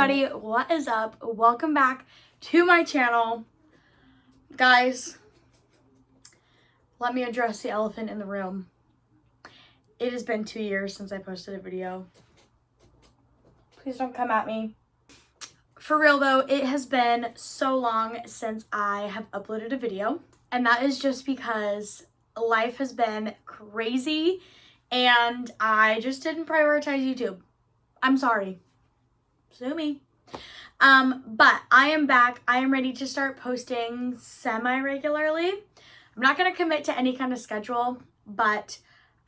everybody, what is up? Welcome back to my channel. Guys, let me address the elephant in the room. It has been 2 years since I posted a video. Please don't come at me. For real though, it has been so long since I have uploaded a video, and that is just because life has been crazy and I just didn't prioritize YouTube. I'm sorry. Sue me. But I am back. I am ready to start posting semi-regularly. I'm not going to commit to any kind of schedule, but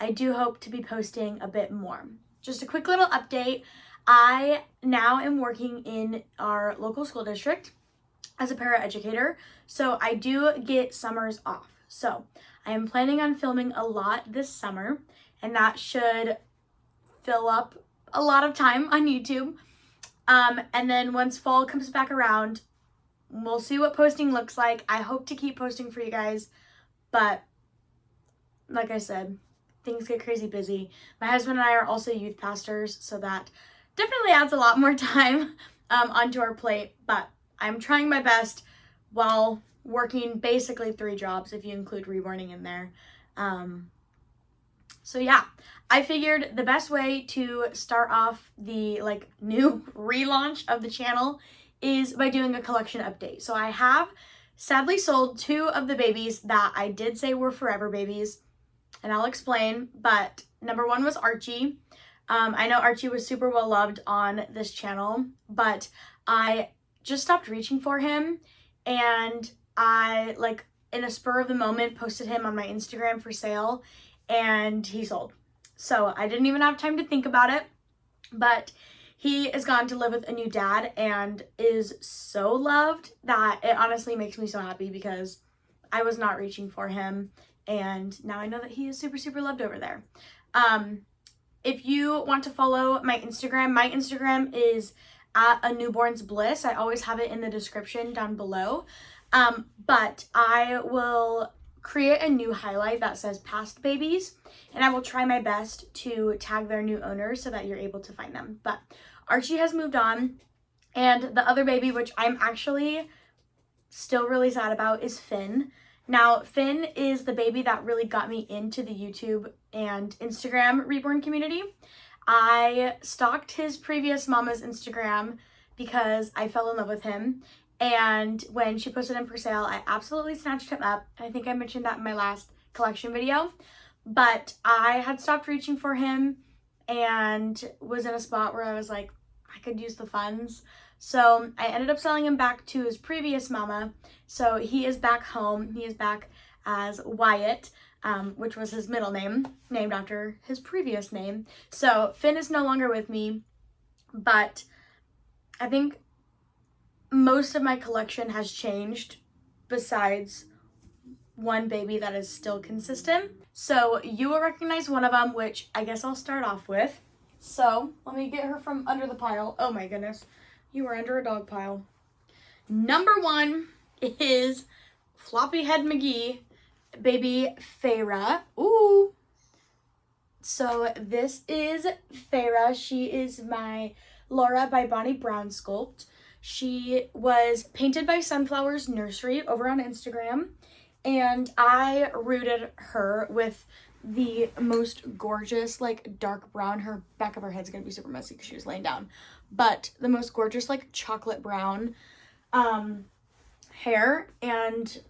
I do hope to be posting a bit more. Just a quick little update. I now am working in our local school district as a paraeducator, so I do get summers off. So I am planning on filming a lot this summer, and that should fill up a lot of time on YouTube. And then once fall comes back around, we'll see what posting looks like. I hope to keep posting for you guys, but like I said, things get crazy busy. My husband and I are also youth pastors, so that definitely adds a lot more time onto our plate, but I'm trying my best while working basically 3 jobs if you include reborning in there. So yeah, I figured the best way to start off the new relaunch of the channel is by doing a collection update. So I have sadly sold 2 of the babies that I did say were forever babies, and I'll explain. But number 1 was Archie. I know Archie was super well loved on this channel, but I just stopped reaching for him, and I in a spur of the moment posted him on my Instagram for sale, and he sold. So I didn't even have time to think about it, but he is gone to live with a new dad and is so loved that it honestly makes me so happy because I was not reaching for him, and now I know that he is super, super loved over there. If you want to follow my Instagram is at A Newborn's Bliss. I always have it in the description down below. But I will create a new highlight that says past babies, and I will try my best to tag their new owners so that you're able to find them. But Archie has moved on, and the other baby, which I'm actually still really sad about, is Finn. Now, Finn is the baby that really got me into the YouTube and Instagram reborn community. I stalked his previous mama's Instagram because I fell in love with him. And when she posted him for sale, I absolutely snatched him up. I think I mentioned that in my last collection video. But I had stopped reaching for him and was in a spot where I was like, I could use the funds. So I ended up selling him back to his previous mama. So he is back home. He is back as Wyatt, which was his middle name, named after his previous name. So Finn is no longer with me, but I think most of my collection has changed besides one baby that is still consistent. So you will recognize one of them, which I guess I'll start off with. So let me get her from under the pile. Oh my goodness, you were under a dog pile. Number 1 is Floppy Head McGee, baby Feyre. Ooh. So this is Feyre. She is my Laura by Bonnie Brown sculpt. She was painted by Sunflowers Nursery over on Instagram, and I rooted her with the most gorgeous dark brown. Her back of her head's gonna be super messy because she was laying down, but the most gorgeous chocolate brown hair, and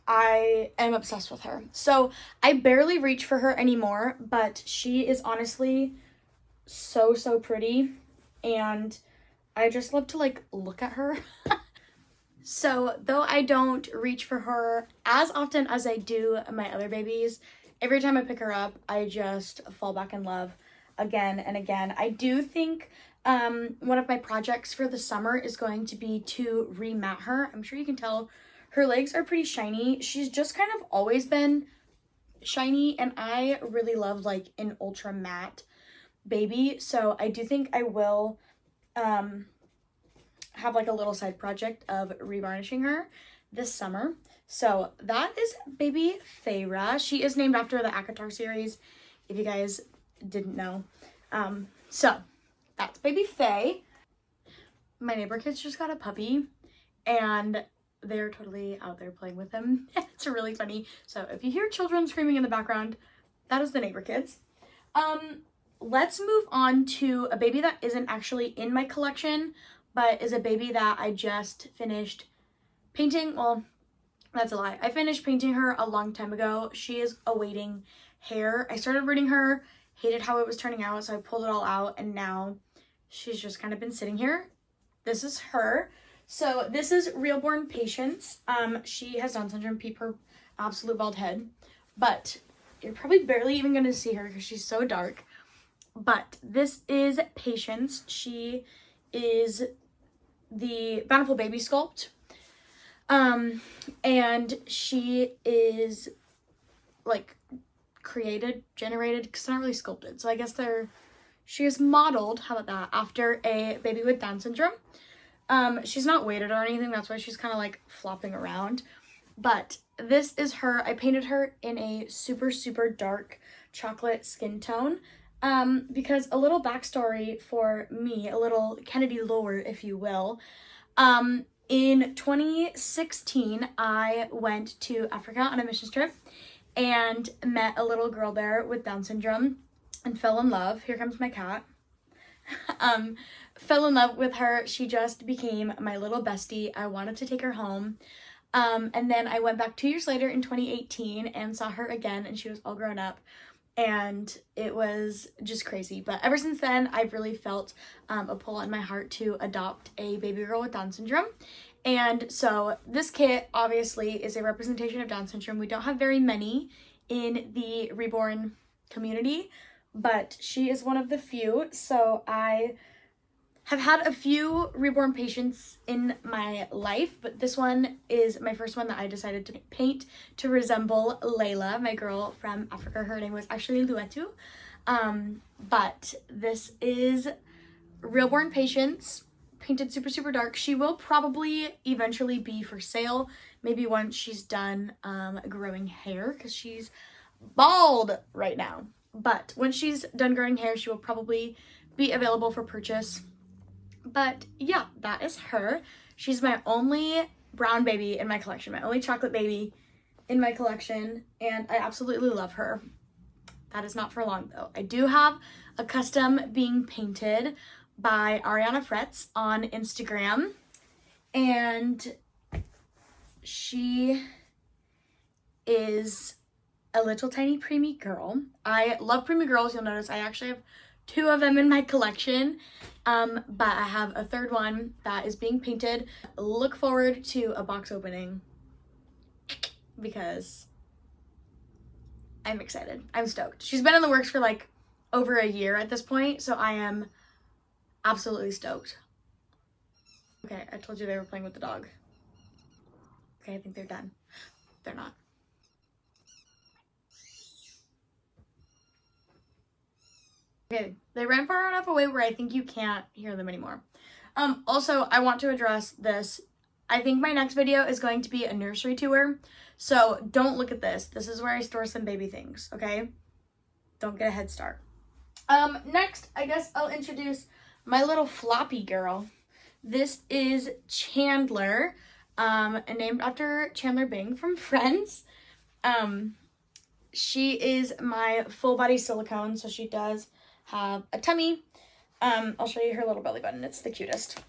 I am obsessed with her. So I barely reach for her anymore, but she is honestly so pretty, and I just love to look at her. So though I don't reach for her as often as I do my other babies, every time I pick her up, I just fall back in love again and again. I do think one of my projects for the summer is going to be to remat her. I'm sure you can tell her legs are pretty shiny. She's just kind of always been shiny, and I really love an ultra matte baby. So I do think I will have a little side project of revarnishing her this summer. So that is baby Feyre. She is named after the ACOTAR series, if you guys didn't know. So that's baby Faye. my neighbor kids just got a puppy and they're totally out there playing with him. It's really funny. So if you hear children screaming in the background, that is the neighbor kids. Let's move on to a baby that isn't actually in my collection, but is a baby that I just finished painting. Well, that's a lie. I finished painting her a long time ago. She is awaiting hair. I started rooting her, hated how it was turning out, so I pulled it all out, and now she's just kind of been sitting here. This is her. So this is Realborn Patience. She has Down syndrome, peep her absolute bald head, but you're probably barely even going to see her because she's so dark. But this is Patience. She is the Bountiful Baby sculpt. And she is like generated, because it's not really sculpted. So I guess she is modeled, how about that, after a baby with Down syndrome. She's not weighted or anything. That's why she's kind of like flopping around. But this is her. I painted her in a super, super dark chocolate skin tone. Because a little backstory for me, a little Kennedy lore, if you will. In 2016, I went to Africa on a mission trip and met a little girl there with Down syndrome and fell in love. Here comes my cat. Fell in love with her. She just became my little bestie. I wanted to take her home. And then I went back 2 years later in 2018 and saw her again, and she was all grown up. And it was just crazy. But ever since then, I've really felt a pull in my heart to adopt a baby girl with Down syndrome. And so this kit obviously is a representation of Down syndrome. We don't have very many in the reborn community, but she is one of the few. So I have had a few reborn patients in my life, but this one is my first one that I decided to paint to resemble Layla, my girl from Africa. Her name was actually Luetu. But this is Realborn Patience, painted super, super dark. She will probably eventually be for sale, maybe once she's done growing hair, because she's bald right now. But when she's done growing hair, she will probably be available for purchase. But yeah, that is her. She's my only brown baby in my collection, my only chocolate baby in my collection, and I absolutely love her. That is not for long though. I do have a custom being painted by Ariana Fretz on Instagram, and she is a little tiny preemie girl. I love preemie girls. You'll notice I actually have 2 of them in my collection, but I have a 3rd one that is being painted. Look forward to a box opening because I'm excited. I'm stoked. She's been in the works for like over a year at this point, so I am absolutely stoked. Okay, I told you they were playing with the dog. Okay, I think they're done. They're not. Okay, they ran far enough away where I think you can't hear them anymore. Also, I want to address this. I think my next video is going to be a nursery tour, so don't look at this. This is where I store some baby things, okay? Don't get a head start. Next, I guess I'll introduce my little floppy girl. This is Chandler, named after Chandler Bing from Friends. She is my full body silicone, so she does have a tummy. I'll show you her little belly button. It's the cutest.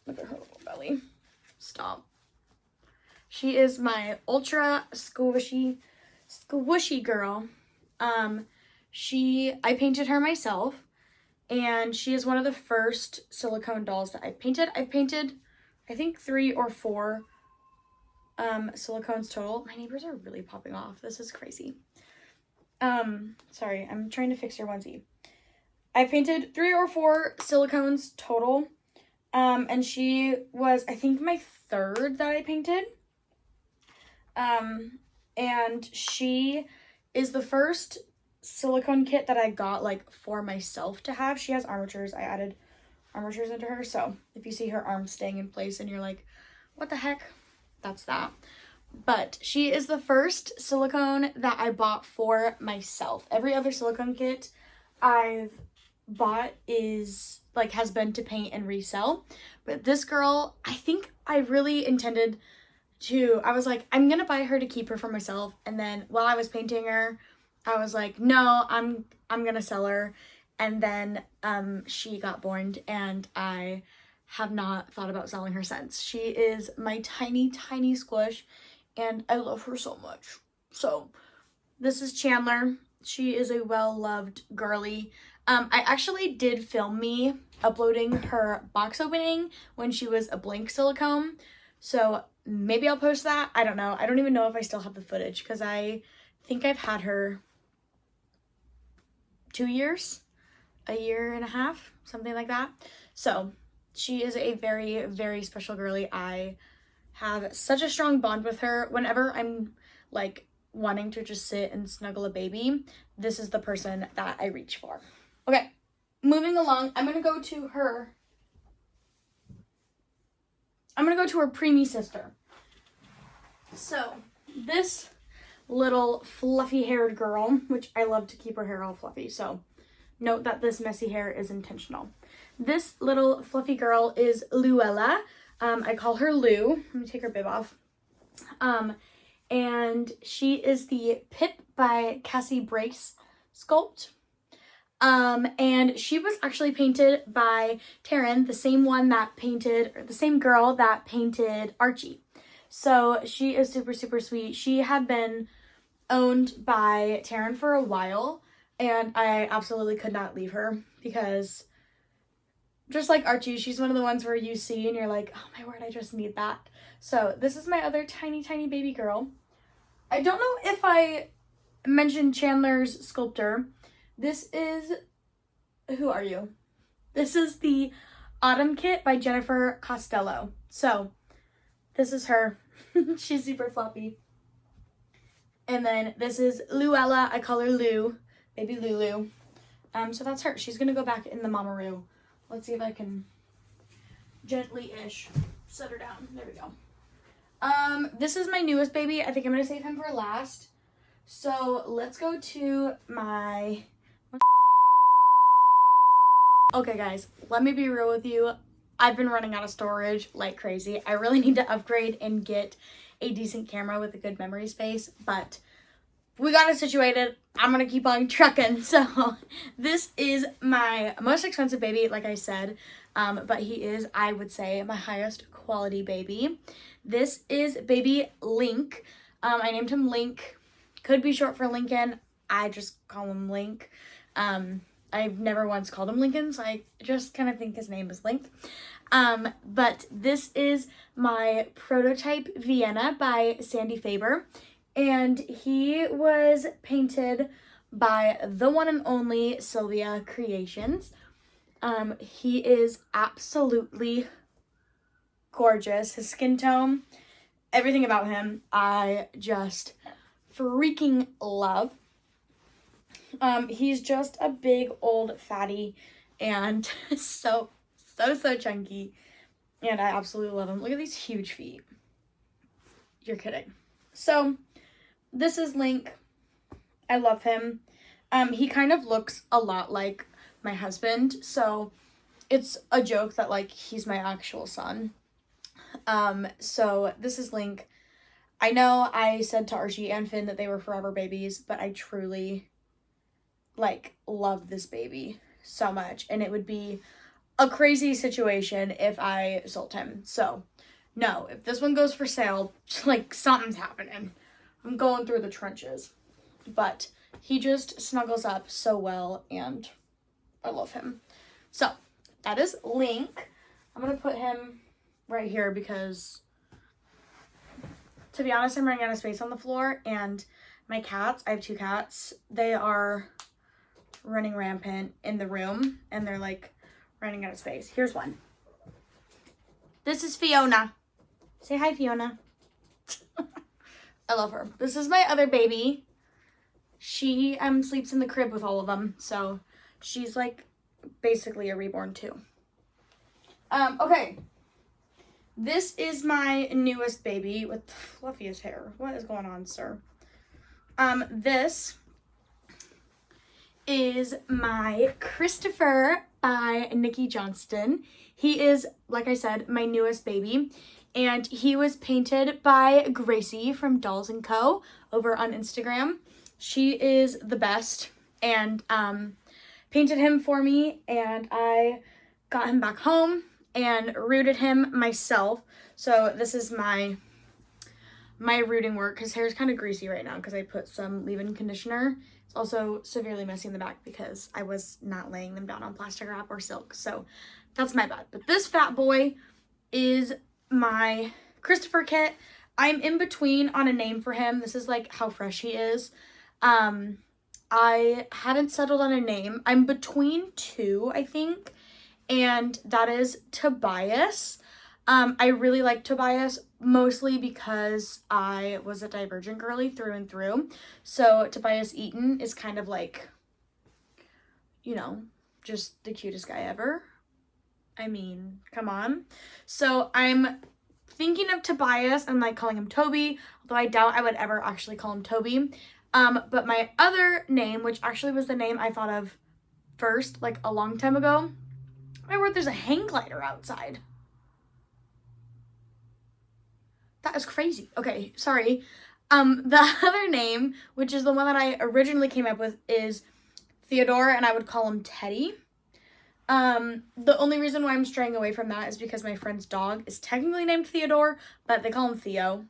Look at her little belly. Stop. She is my ultra squishy girl. I painted her myself, and she is one of the first silicone dolls that I've painted. I've painted, I think, 3 or 4 silicones total. My neighbors are really popping off. This is crazy. Sorry, I'm trying to fix your onesie. I painted 3 or 4 silicones total. And she was, I think, my 3rd that I painted. And she is the first silicone kit that I got, like, for myself to have. She has armatures. I added armatures into her. So if you see her arm staying in place and you're like, what the heck? That's that. But she is the first silicone that I bought for myself. Every other silicone kit I've bought is like has been to paint and resell. But this girl, I think I really intended to, I was like, I'm gonna buy her to keep her for myself. And then while I was painting her, I was like, no, I'm gonna sell her. And then she got born, and I have not thought about selling her since. She is my tiny, tiny squish, and I love her so much. So this is Chandler. She is a well-loved girly. I actually did film me uploading her box opening when she was a blank silicone. So maybe I'll post that. I don't know. I don't even know if I still have the footage because I think I've had her 2 years, a year and a half, something like that. So she is a very, very special girly. I have such a strong bond with her. Whenever I'm like wanting to just sit and snuggle a baby, this is the person that I reach for. Okay, moving along, I'm gonna go to her preemie sister. So this little fluffy haired girl, which I love to keep her hair all fluffy, so note that this messy hair is intentional. This little fluffy girl is Luella. I call her Lou. Let me take her bib off. And she is the Pip by Cassie Brace sculpt. And she was actually painted by Taryn, the same girl that painted Archie. So she is super, super sweet. She had been owned by Taryn for a while, and I absolutely could not leave her because just like Archie, she's one of the ones where you see and you're like, oh my word, I just need that. So this is my other tiny, tiny baby girl. I don't know if I mentioned Chandler's sculptor. This is, who are you? This is the Autumn Kit by Jennifer Costello. So this is her. She's super floppy. And then this is Luella. I call her Lou, baby Lulu. So that's her. She's gonna go back in the Mamaroo. Let's see if I can gently-ish set her down. There we go. This is my newest baby. I think I'm gonna save him for last. So let's go to my... Okay guys, let me be real with you. I've been running out of storage like crazy. I really need to upgrade and get a decent camera with a good memory space, but we got it situated. I'm gonna keep on trucking. So this is my most expensive baby, like I said, but he is, I would say, my highest quality baby. This is baby Link. I named him Link. Could be short for Lincoln. I just call him Link. I've never once called him Lincoln, so I just kind of think his name is Link. But this is my prototype Vienna by Sandy Faber. And he was painted by the one and only Sylvia Creations. He is absolutely gorgeous. His skin tone, everything about him, I just freaking love. He's just a big old fatty and so chunky. And I absolutely love him. Look at these huge feet. You're kidding. So this is Link. I love him. He kind of looks a lot like my husband, so it's a joke that like he's my actual son. So this is Link. I know I said to Archie and Finn that they were forever babies, but I truly like love this baby so much, and it would be a crazy situation if I sold him. So no, if this one goes for sale, like something's happening. I'm going through the trenches. But he just snuggles up so well, and I love him. So that is Link. I'm gonna put him right here because, to be honest, I'm running out of space on the floor, and my cats, I have 2 cats, they are running rampant in the room, and they're like running out of space. Here's one. This is Fiona. Say hi, Fiona. I love her. This is my other baby. She sleeps in the crib with all of them, so she's like basically a reborn too. Okay. This is my newest baby with the fluffiest hair. What is going on, sir? This is my Christopher by Nikki Johnston. He is, like I said, my newest baby, and he was painted by Gracie from Dolls & Co. over on Instagram. She is the best, and painted him for me, and I got him back home and rooted him myself. So this is my rooting work. His hair is kind of greasy right now because I put some leave-in conditioner. It's also severely messy in the back because I was not laying them down on plastic wrap or silk, so that's my bad. But this fat boy is my Christopher kit. I'm in between on a name for him. This is like how fresh he is. I haven't settled on a name. I'm between two, I think, and that is Tobias. I really like Tobias, mostly because I was a Divergent girly through and through. So Tobias Eaton is kind of like, you know, just the cutest guy ever. I mean, come on. So I'm thinking of Tobias and like calling him Toby, although I doubt I would ever actually call him Toby. But my other name, which actually was the name I thought of first, like a long time ago. My word, there's a hang glider outside. That is crazy. Okay, sorry. The other name, which is the one that I originally came up with, is Theodore, and I would call him Teddy. The only reason why I'm straying away from that is because my friend's dog is technically named Theodore, but they call him Theo.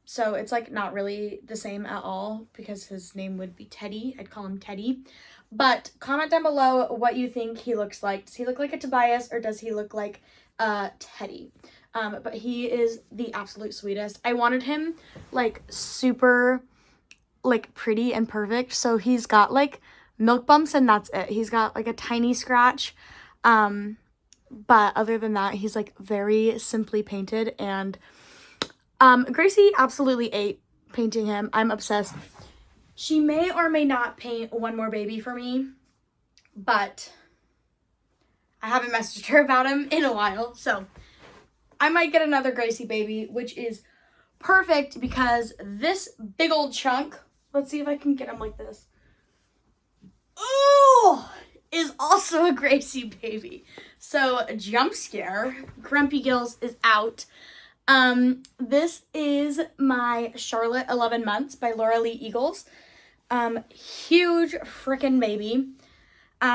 So it's like not really the same at all because his name would be Teddy. I'd call him Teddy. But comment down below what you think he looks like. Does he look like a Tobias or does he look like Teddy? But he is the absolute sweetest. I wanted him like super like pretty and perfect. So he's got like milk bumps and that's it. He's got like a tiny scratch. But other than that, he's like very simply painted, and Gracie absolutely ate painting him. I'm obsessed. She may or may not paint one more baby for me, but I haven't messaged her about him in a while, so I might get another Gracie baby, which is perfect because this big old chunk, let's see if I can get him like this. Ooh, is also a Gracie baby. So jump scare, Grumpy Gills is out. This is my Charlotte 11 Months by Laura Lee Eagles. Huge freaking baby.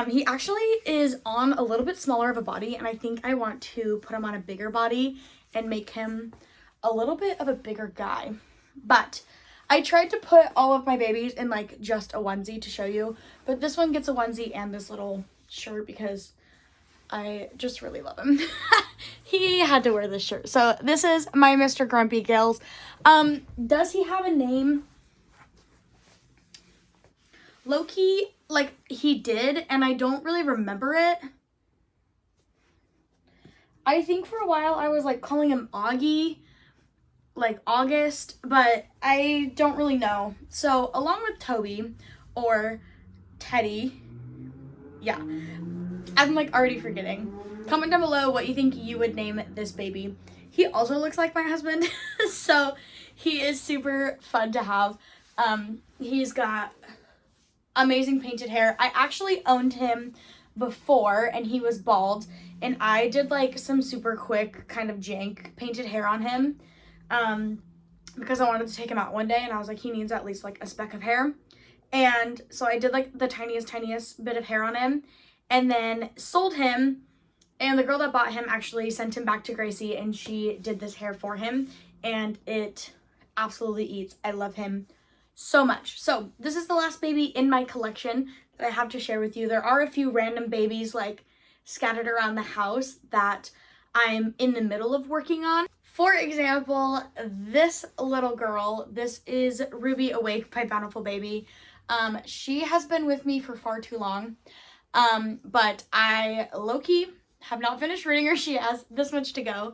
He actually is on a little bit smaller of a body, and I think I want to put him on a bigger body and make him a little bit of a bigger guy. But I tried to put all of my babies in like just a onesie to show you, but this one gets a onesie and this little shirt because I just really love him. He had to wear this shirt. So this is my Mr. Grumpy Gills. Does he have a name? Low-key, like, he did, and I don't really remember it. I think for a while I was, like, calling him Augie, like, August, but I don't really know. So, along with Toby, or Teddy, yeah, I'm, like, already forgetting. Comment down below what you think you would name this baby. He also looks like my husband, so he is super fun to have. He's got amazing painted hair. I actually owned him before and he was bald, and I did like some super quick kind of jank painted hair on him because I wanted to take him out one day and I was like, he needs at least like a speck of hair. And so I did like the tiniest bit of hair on him and then sold him, and the girl that bought him actually sent him back to Gracie and she did this hair for him, and it absolutely eats. I love him so much. So this is the last baby in my collection that I have to share with you. There are a few random babies like scattered around the house that I'm in the middle of working on. For example, this little girl, this is Ruby Awake by Bountiful Baby. She has been with me for far too long, but I low-key have not finished reading her. She has this much to go.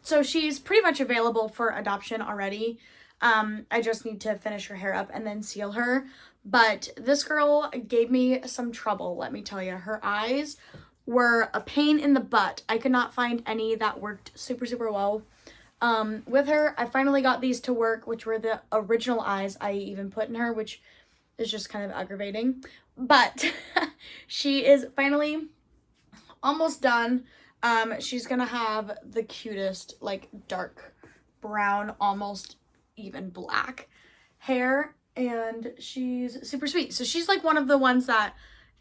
So she's pretty much available for adoption already. I just need to finish her hair up and then seal her. But this girl gave me some trouble, let me tell you. Her eyes were a pain in the butt. I could not find any that worked super well with her. I finally got these to work, which were the original eyes I even put in her, which is just kind of aggravating. But she is finally almost done. She's gonna have the cutest, like, dark brown, almost even black hair, and she's super sweet. So she's like one of the ones that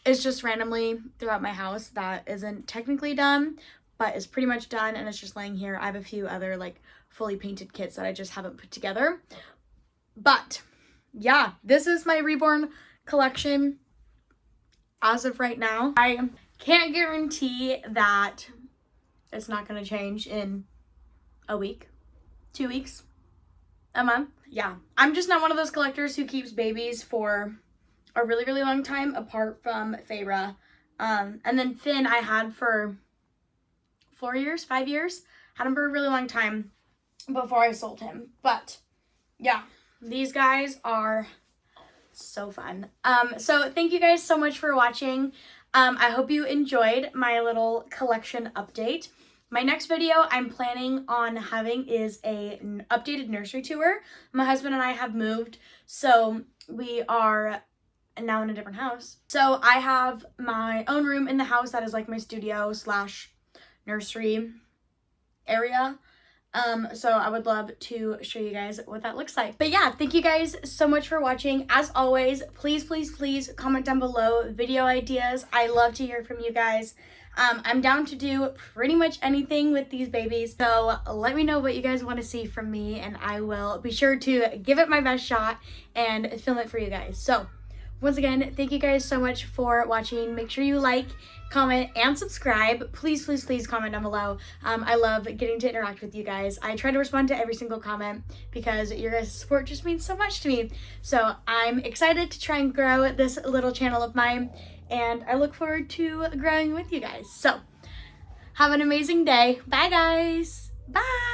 is just randomly throughout my house that isn't technically done, but is pretty much done, and it's just laying here. I have a few other like fully painted kits that I just haven't put together. But yeah, this is my reborn collection as of right now. I can't guarantee that it's not going to change in a week, 2 weeks, a month. Yeah, I'm just not one of those collectors who keeps babies for a really, really long time, apart from Feyre. And then Finn I had for 4 years, 5 years. Had him for a really long time before I sold him. But yeah, these guys are so fun. So thank you guys so much for watching. I hope you enjoyed my little collection update. My next video I'm planning on having is an updated nursery tour. My husband and I have moved, so we are now in a different house. So I have my own room in the house that is like my studio slash nursery area. So I would love to show you guys what that looks like. But yeah, thank you guys so much for watching. As always, please, please, please comment down below video ideas. I love to hear from you guys. I'm down to do pretty much anything with these babies. So let me know what you guys want to see from me, and I will be sure to give it my best shot and film it for you guys. So once again, thank you guys so much for watching. Make sure you like, comment, and subscribe. Please, please, please comment down below. I love getting to interact with you guys. I try to respond to every single comment because your guys' support just means so much to me. So I'm excited to try and grow this little channel of mine, and I look forward to growing with you guys. So have an amazing day. Bye, guys. Bye.